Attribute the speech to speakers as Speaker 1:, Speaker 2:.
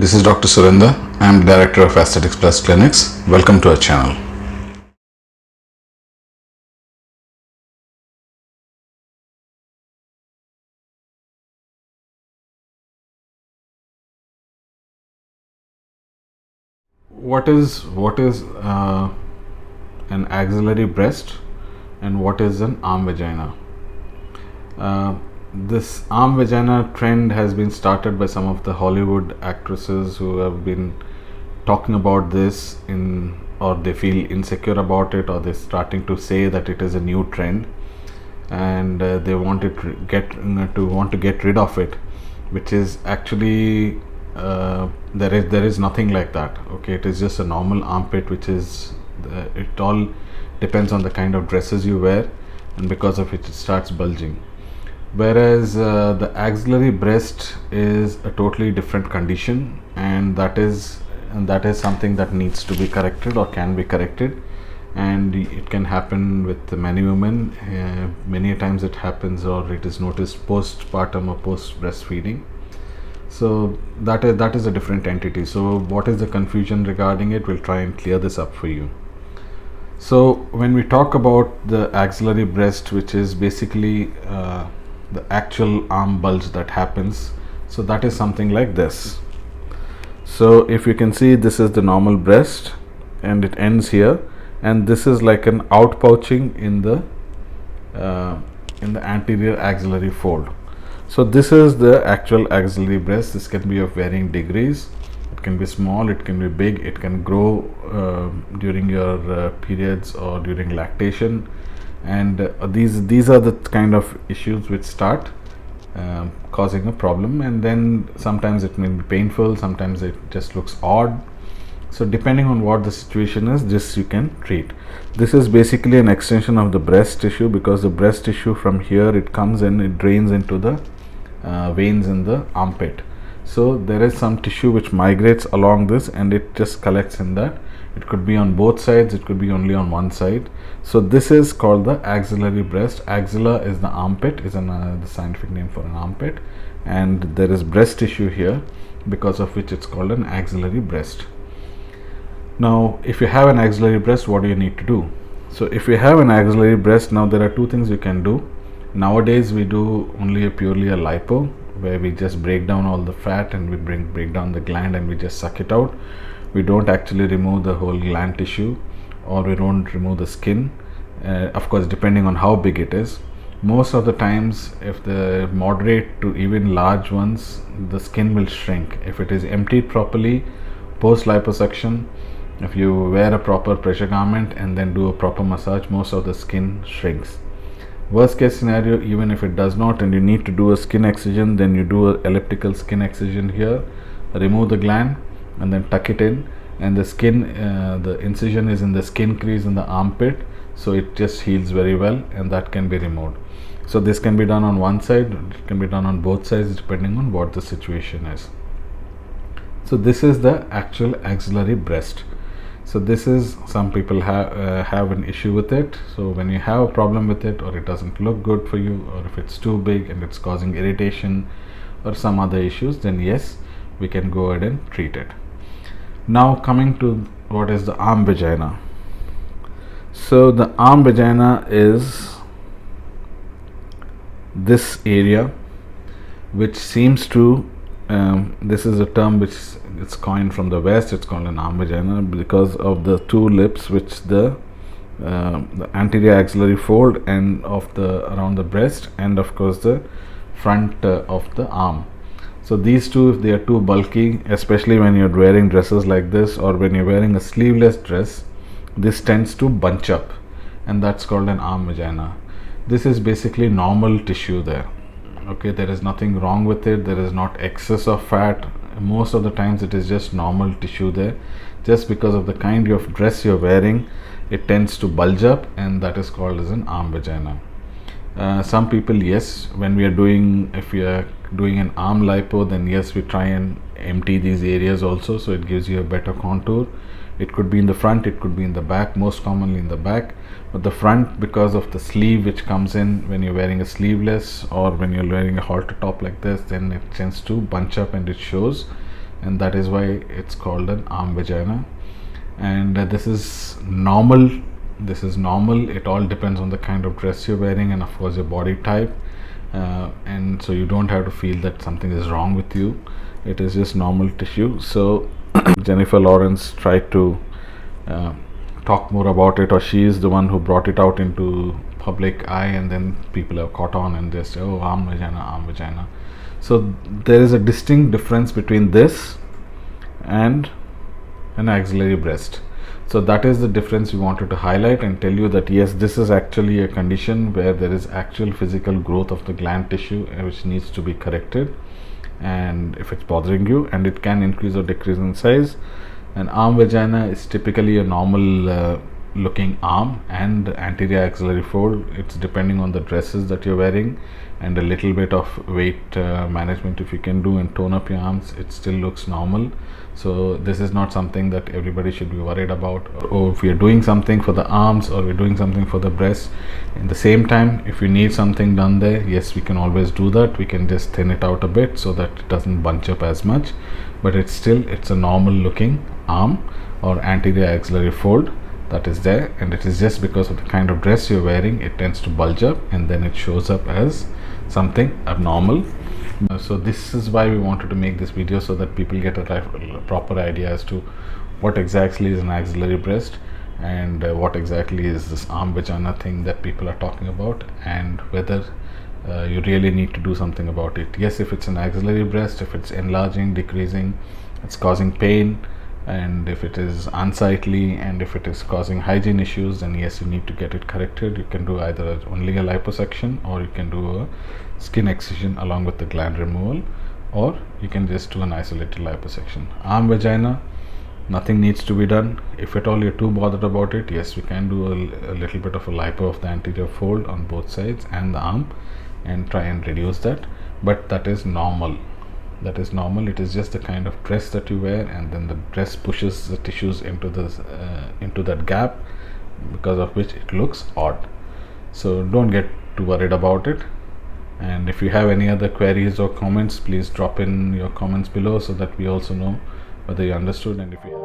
Speaker 1: This is Dr. Surindher. I am Director of Aesthetics Plus Clinics. Welcome to our channel. What is an axillary breast and what is an arm vagina? This arm vagina trend has been started by some of the Hollywood actresses who have been talking about this or they feel insecure about it, or they're starting to say that it is a new trend, and they want to get rid of it, which is actually there is nothing like that. Okay, it is just a normal armpit, which is it all depends on the kind of dresses you wear, and because of which it starts bulging. Whereas the axillary breast is a totally different condition, and that is something that needs to be corrected or can be corrected, and it can happen with many women. Many times it happens, or it is noticed postpartum or post breastfeeding. So that is a different entity. So what is the confusion regarding it? We'll try and clear this up for you. So when we talk about the axillary breast, which is basically the actual arm bulge that happens, so that is something like this. So if you can see, this is the normal breast and it ends here, and this is like an outpouching in the anterior axillary fold. So this is the actual axillary breast. This can be of varying degrees. It can be small, it can be big, it can grow during your periods or during lactation, and these are the kind of issues which start causing a problem, and then sometimes it may be painful, sometimes it just looks odd. So depending on what the situation is, this you can treat. This is basically an extension of the breast tissue, because the breast tissue from here, it comes in, it drains into the veins in the armpit. So there is some tissue which migrates along this, and it just collects in that. It could be on both sides, it could be only on one side. So this is called the axillary breast. Axilla is the armpit, is the scientific name for an armpit, and there is breast tissue here, because of which it's called an axillary breast. Now if you have an axillary breast, what do you need to do? So if you have an axillary breast, now there are two things you can do. Nowadays we do only purely a lipo, where we just break down all the fat and we break down the gland and we just suck it out. We don't actually remove the whole gland tissue, or we don't remove the skin, of course depending on how big it is. Most of the times, if the moderate to even large ones, the skin will shrink. If it is emptied properly post liposuction, if you wear a proper pressure garment and then do a proper massage, most of the skin shrinks. Worst case scenario, even if it does not and you need to do a skin excision, then you do an elliptical skin excision here, remove the gland and then tuck it in, and the skin, the incision is in the skin crease in the armpit, so it just heals very well, and that can be removed. So this can be done on one side, it can be done on both sides depending on what the situation is. So this is the actual axillary breast. So this is, some people have an issue with it. So when you have a problem with it, or it doesn't look good for you, or if it's too big and it's causing irritation or some other issues, then yes, we can go ahead and treat it. Now coming to what is the arm vagina. So the arm vagina is this area, which seems to this is a term which it's coined from the West. It's called an arm vagina because of the two lips which the anterior axillary fold and of the around the breast, and of course the front of the arm. So these two, if they are too bulky, especially when you're wearing dresses like this, or when you're wearing a sleeveless dress, this tends to bunch up, and that's called an arm vagina. This is basically normal tissue there. Okay, there is nothing wrong with it. There is not excess of fat. Most of the times it is just normal tissue there. Just because of the kind of dress you're wearing, it tends to bulge up, and that is called as an arm vagina. Some people, yes, when we are doing, if we are doing an arm lipo, then yes, we try and empty these areas also, so it gives you a better contour. It could be in the front, it could be in the back, most commonly in the back. But the front, because of the sleeve which comes in when you're wearing a sleeveless, or when you're wearing a halter top like this, then it tends to bunch up and it shows. and that is why it's called an arm vagina. And this is normal. It all depends on the kind of dress you're wearing and of course your body type, and so you don't have to feel that something is wrong with you. It is just normal tissue. So Jennifer Lawrence tried to talk more about it, or she is the one who brought it out into public eye, and then people have caught on and they say, oh, arm vagina. So there is a distinct difference between this and an axillary breast. So that is the difference we wanted to highlight and tell you that yes, this is actually a condition where there is actual physical growth of the gland tissue which needs to be corrected, and if it's bothering you, and it can increase or decrease in size. An arm vagina is typically a normal looking arm and anterior axillary fold. It's depending on the dresses that you're wearing and a little bit of weight management if you can do and tone up your arms, it still looks normal. So this is not something that everybody should be worried about. Or if we are doing something for the arms or we're doing something for the breast, in the same time, if you need something done there, yes, we can always do that. We can just thin it out a bit so that it doesn't bunch up as much, but it's a normal looking arm or anterior axillary fold that is there, and it is just because of the kind of dress you're wearing, it tends to bulge up and then it shows up as something abnormal. So this is why we wanted to make this video, so that people get a proper idea as to what exactly is an axillary breast and what exactly is this arm vagina thing that people are talking about, and whether you really need to do something about it. Yes, if it's an axillary breast, if it's enlarging, decreasing, it's causing pain, and if it is unsightly, and if it is causing hygiene issues, then yes, you need to get it corrected. You can do either only a liposuction, or you can do a skin excision along with the gland removal, or you can just do an isolated liposuction. Arm vagina, nothing needs to be done. If at all you're too bothered about it, yes, we can do a little bit of a lipo of the anterior fold on both sides and the arm and try and reduce that, but that is normal. It is just the kind of dress that you wear, and then the dress pushes the tissues into that gap, because of which it looks odd. So don't get too worried about it. And if you have any other queries or comments, please drop in your comments below so that we also know whether you understood, and if you